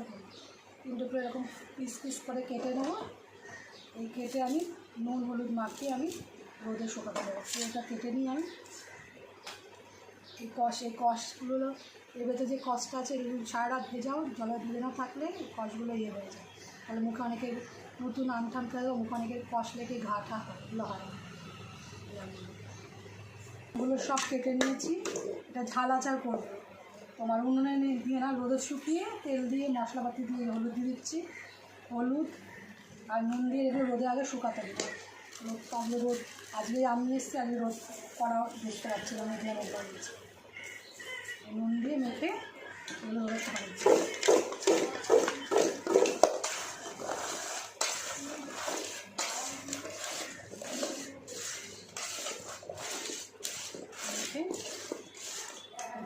এরকম 3 টুকরো এরকম পিস পিস করে কেটে নেবো। এই কেটে আমি নুন হলুদ মাখিয়ে আমি রোদে শুকাতে দেবো। এটা কেটে নিই আমি। এই কষগুলো এর ভেতরে যে কষটা আছে এগুলো সারা রাত ভেজাও, জলে ভেজে না থাকলে কষগুলো ইয়ে হয়ে যায়। তাহলে মুখে অনেকের নতুন আমঠান খাওয়া মুখে অনেকের কষ লেগে ঘা ঠা হয়, এগুলো হয় না। এগুলো সব কেটে নিয়েছি। এটা ঝাল আচার করবো। তোমার উনুনে দিয়ে না রোদে শুকিয়ে তেল দিয়ে মশলাপাতি দিয়ে হলুদ দিয়ে দিচ্ছি, হলুদ আর নুন দিয়ে এগুলো রোদে আগে শুকাতে দেবো। রোদ আজকে আমি এসেছি, আজকে রোদ করা দেখতে পাচ্ছি না, মেঘে রোদ লাগিয়েছি। নুন দিয়ে মেখে এগুলো রোদে শুকা দিচ্ছি।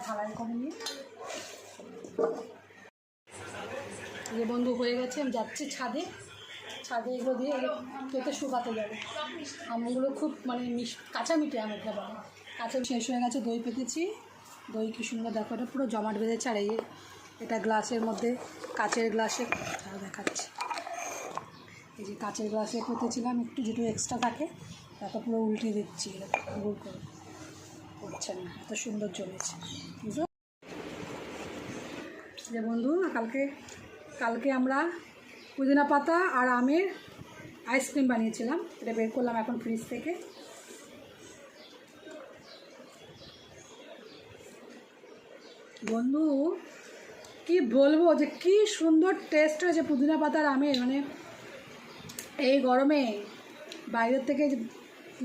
ঢালাই করে নিয়ে যে বন্ধু হয়ে গেছে, আমি যাচ্ছি ছাদে এগুলো দিয়ে পেতে শুকাতে যাবে। আমগুলো খুব মানে কাঁচা মিঠে আম, এটা বলে কাঁচা শেষ হয়ে গেছে। দই পেতেছি, দই কি সুন্দর দেখো, এটা পুরো জমাট বেঁধেছে। আর এটা গ্লাসের মধ্যে, কাচের গ্লাসে দেখাচ্ছি। এই যে কাচের গ্লাসে পেতেছিলাম, একটু যেটু এক্সট্রা থাকে তাতে পুরো উল্টে দিচ্ছি, গোল করে করছে না, এত সুন্দর জমেছে। বুঝলো যে বন্ধু, কালকে আমরা পুদিনা পাতা আর আমের আইসক্রিম বানিয়েছিলাম। এটা বের করলাম এখন ফ্রিজ থেকে। বন্ধু কি বলবো যে কি সুন্দর টেস্ট হয়েছে পুদিনা পাতার আমের। মানে এই গরমে বাইরের থেকে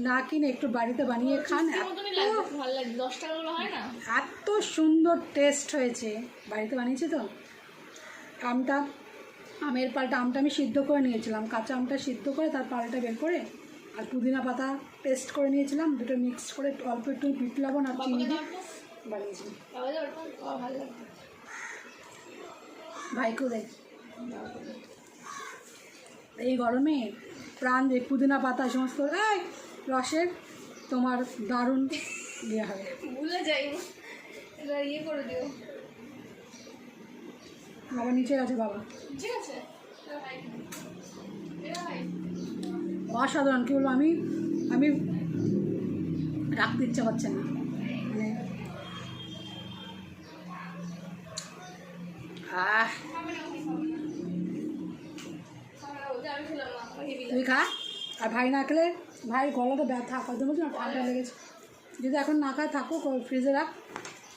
না কিনে একটু বাড়িতে বানিয়ে খান, এত সুন্দর টেস্ট হয়েছে। বাড়িতে বানিয়েছি তো। আমের পালটা আমটা আমি সিদ্ধ করে নিয়েছিলাম, কাঁচা আমটা সিদ্ধ করে তার পালটা বের করে আর পুদিনা পাতা পেস্ট করে নিয়েছিলাম, দুটো মিক্স করে অল্প একটু বিট লবণ আর চিনি দিয়ে বানিয়েছি। ভাইকেও দেখ, এই গরমে প্রাণ দিয়ে পুদিনা পাতা সমস্ত রসের তোমার দারুণ ইয়ে হবে। ভুলে যাই, ইয়ে করে দিও। বাবা নিচে আছে, বাবা ঠিক আছে। অসাধারণ। কি বলবো, আমি রাখতে ইচ্ছা করছে না। মানে তুই খা, আর ভাই না খেলে, ভাই গলাটা ব্যথা, কত বলছি না ঠান্ডা লেগেছে। যদি এখন না খায় থাকো, ফ্রিজে রাখ।